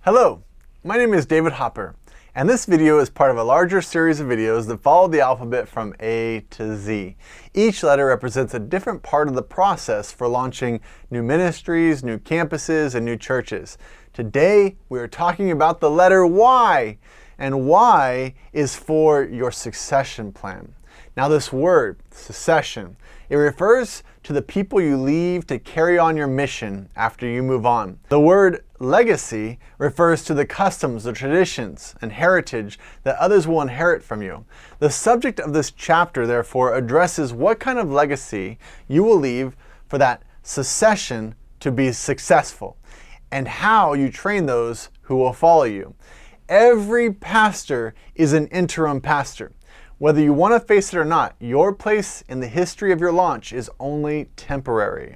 Hello, my name is David Hopper, and this video is part of a larger series of videos that follow the alphabet from A to Z. Each letter represents a different part of the process for launching new ministries, new campuses, and new churches. Today, we are talking about the letter Y, and Y is for your succession plan. Now this word, succession, it refers to the people you leave to carry on your mission after you move on. The word legacy refers to the customs, the traditions, and heritage that others will inherit from you. The subject of this chapter, therefore, addresses what kind of legacy you will leave for that succession to be successful, and how you train those who will follow you. Every pastor is an interim pastor. Whether you want to face it or not, your place in the history of your launch is only temporary.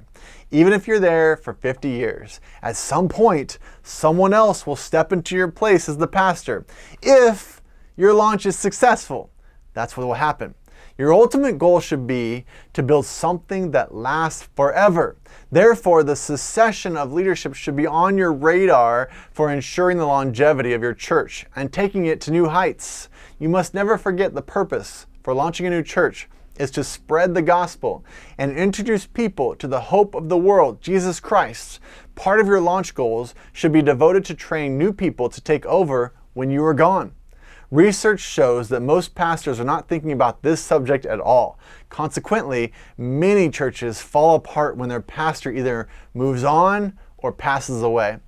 Even if you're there for 50 years, at some point, someone else will step into your place as the pastor. If your launch is successful, that's what will happen. Your ultimate goal should be to build something that lasts forever. Therefore, the succession of leadership should be on your radar for ensuring the longevity of your church and taking it to new heights. You must never forget the purpose for launching a new church is to spread the gospel and introduce people to the hope of the world, Jesus Christ. Part of your launch goals should be devoted to training new people to take over when you are gone. Research shows that most pastors are not thinking about this subject at all. Consequently, many churches fall apart when their pastor either moves on or passes away.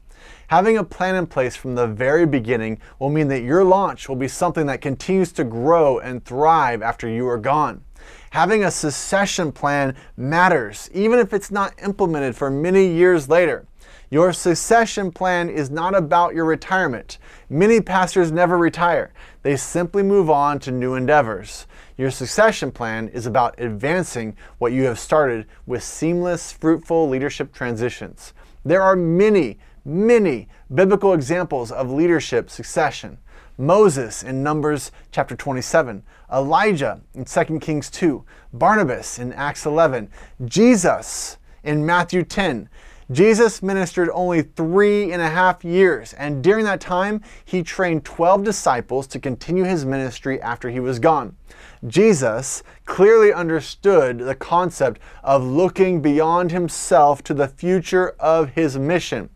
Having a plan in place from the very beginning will mean that your launch will be something that continues to grow and thrive after you are gone. Having a succession plan matters, even if it's not implemented for many years later. Your succession plan is not about your retirement. Many pastors never retire. They simply move on to new endeavors. Your succession plan is about advancing what you have started with seamless, fruitful leadership transitions. There are many biblical examples of leadership succession. Moses in Numbers chapter 27, Elijah in 2 Kings 2, Barnabas in Acts 11, Jesus in Matthew 10. Jesus ministered only 3.5 years, and during that time, he trained 12 disciples to continue his ministry after he was gone. Jesus clearly understood the concept of looking beyond himself to the future of his mission.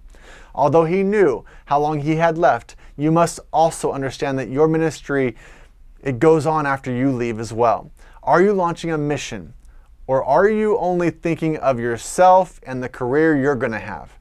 Although he knew how long he had left, you must also understand that your ministry, it goes on after you leave as well. Are you launching a mission? Or are you only thinking of yourself and the career you're going to have?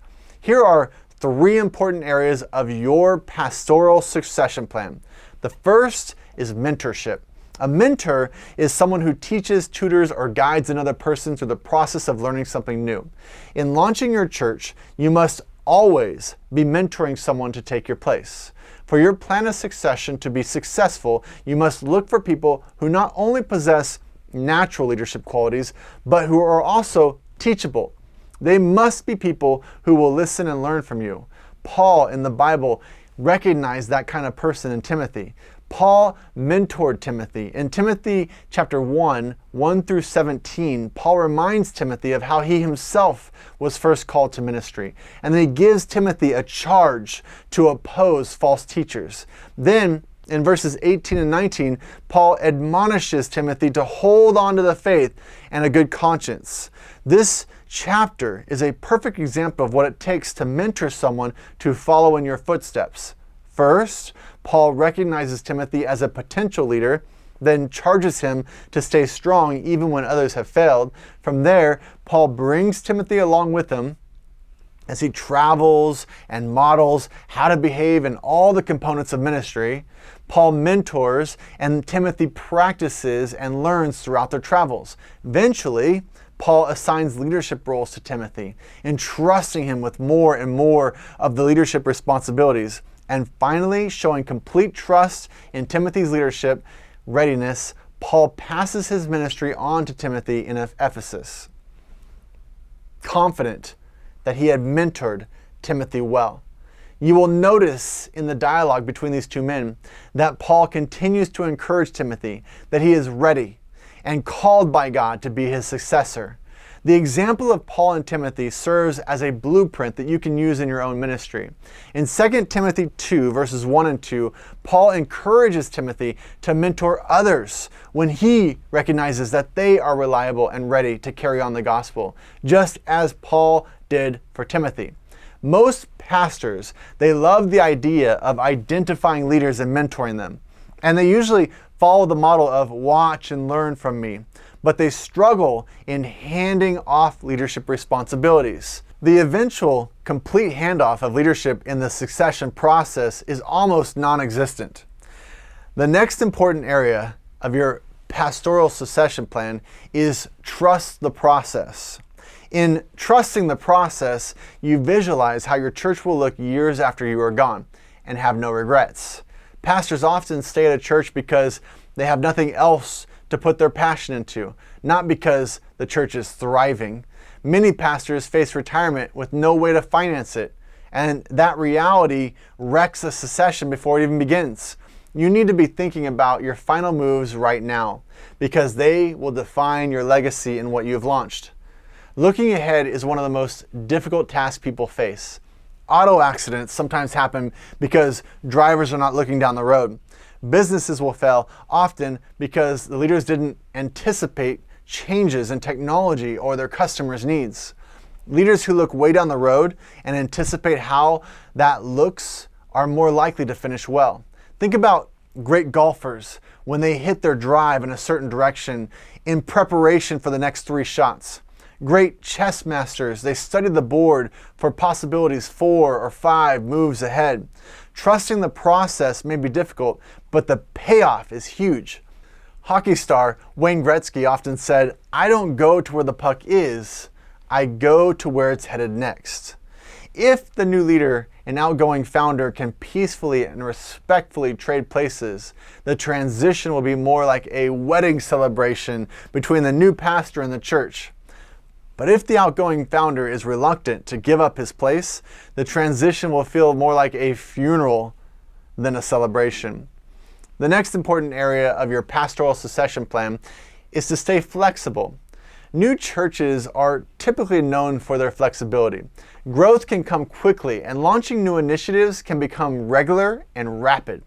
Here are 3 important areas of your pastoral succession plan. The first is mentorship. A mentor is someone who teaches, tutors, or guides another person through the process of learning something new. In launching your church, you must always be mentoring someone to take your place. For your plan of succession to be successful, you must look for people who not only possess natural leadership qualities, but who are also teachable. They must be people who will listen and learn from you. Paul in the Bible recognized that kind of person in Timothy. Paul mentored Timothy. In Timothy chapter 1 through 17, Paul reminds Timothy of how he himself was first called to ministry. And then he gives Timothy a charge to oppose false teachers. Then in verses 18 and 19, Paul admonishes Timothy to hold on to the faith and a good conscience. This chapter is a perfect example of what it takes to mentor someone to follow in your footsteps. First, Paul recognizes Timothy as a potential leader, then charges him to stay strong even when others have failed. From there, Paul brings Timothy along with him as he travels and models how to behave in all the components of ministry. Paul mentors and Timothy practices and learns throughout their travels. Eventually, Paul assigns leadership roles to Timothy, entrusting him with more and more of the leadership responsibilities. And finally, showing complete trust in Timothy's leadership readiness, Paul passes his ministry on to Timothy in Ephesus, confident that he had mentored Timothy well. You will notice in the dialogue between these two men that Paul continues to encourage Timothy that he is ready and called by God to be his successor. The example of Paul and Timothy serves as a blueprint that you can use in your own ministry. In 2 Timothy 2, verses 1 and 2, Paul encourages Timothy to mentor others when he recognizes that they are reliable and ready to carry on the gospel, just as Paul did for Timothy. Most pastors, they love the idea of identifying leaders and mentoring them. And they usually follow the model of watch and learn from me, but they struggle in handing off leadership responsibilities. The eventual complete handoff of leadership in the succession process is almost non-existent. The next important area of your pastoral succession plan is trust the process. In trusting the process, you visualize how your church will look years after you are gone and have no regrets. Pastors often stay at a church because they have nothing else to put their passion into, not because the church is thriving. Many pastors face retirement with no way to finance it, and that reality wrecks a succession before it even begins. You need to be thinking about your final moves right now, because they will define your legacy and what you have launched. Looking ahead is one of the most difficult tasks people face. Auto accidents sometimes happen because drivers are not looking down the road. Businesses will fail often because the leaders didn't anticipate changes in technology or their customers' needs. Leaders who look way down the road and anticipate how that looks are more likely to finish well. Think about great golfers when they hit their drive in a certain direction in preparation for the next 3 shots. Great chess masters, they study the board for possibilities 4 or 5 moves ahead. Trusting the process may be difficult, but the payoff is huge. Hockey star Wayne Gretzky often said, "I don't go to where the puck is, I go to where it's headed next." If the new leader and outgoing founder can peacefully and respectfully trade places, the transition will be more like a wedding celebration between the new pastor and the church. But if the outgoing founder is reluctant to give up his place, the transition will feel more like a funeral than a celebration. The next important area of your pastoral succession plan is to stay flexible. New churches are typically known for their flexibility. Growth can come quickly, and launching new initiatives can become regular and rapid.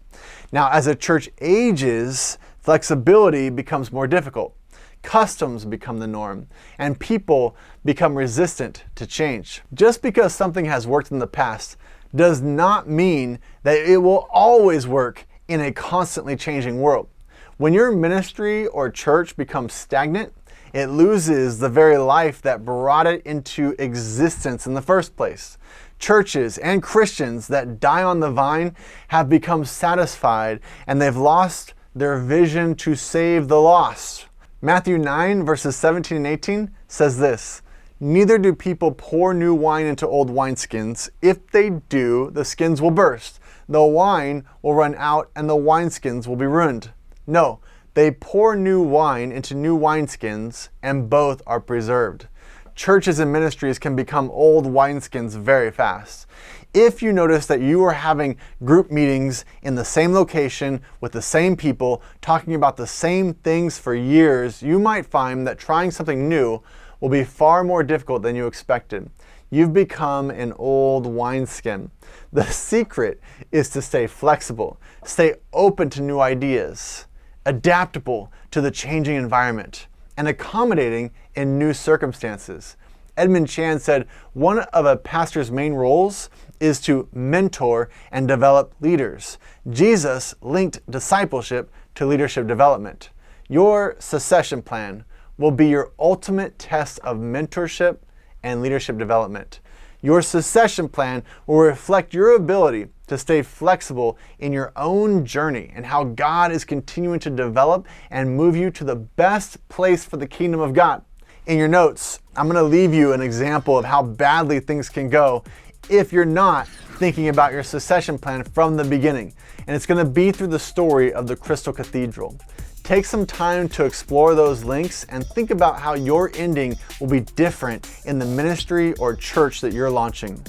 Now, as a church ages, flexibility becomes more difficult. Customs become the norm, and people become resistant to change. Just because something has worked in the past does not mean that it will always work in a constantly changing world. When your ministry or church becomes stagnant, it loses the very life that brought it into existence in the first place. Churches and Christians that die on the vine have become satisfied, and they've lost their vision to save the lost. Matthew 9, verses 17 and 18 says this, "Neither do people pour new wine into old wineskins. If they do, the skins will burst. The wine will run out and the wineskins will be ruined. No, they pour new wine into new wineskins, and both are preserved." Churches and ministries can become old wineskins very fast. If you notice that you are having group meetings in the same location with the same people talking about the same things for years, you might find that trying something new will be far more difficult than you expected. You've become an old wineskin. The secret is to stay flexible, stay open to new ideas, adaptable to the changing environment, and accommodating in new circumstances. Edmund Chan said, "One of a pastor's main roles is to mentor and develop leaders." Jesus linked discipleship to leadership development. Your succession plan will be your ultimate test of mentorship and leadership development. Your succession plan will reflect your ability to stay flexible in your own journey and how God is continuing to develop and move you to the best place for the kingdom of God. In your notes, I'm going to leave you an example of how badly things can go if you're not thinking about your succession plan from the beginning. And it's going to be through the story of the Crystal Cathedral. Take some time to explore those links and think about how your ending will be different in the ministry or church that you're launching.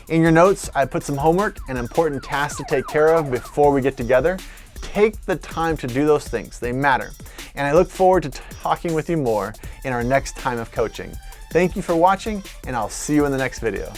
In your notes, I put some homework and important tasks to take care of before we get together. Take the time to do those things. They matter. And I look forward to talking with you more in our next time of coaching. Thank you for watching, and I'll see you in the next video.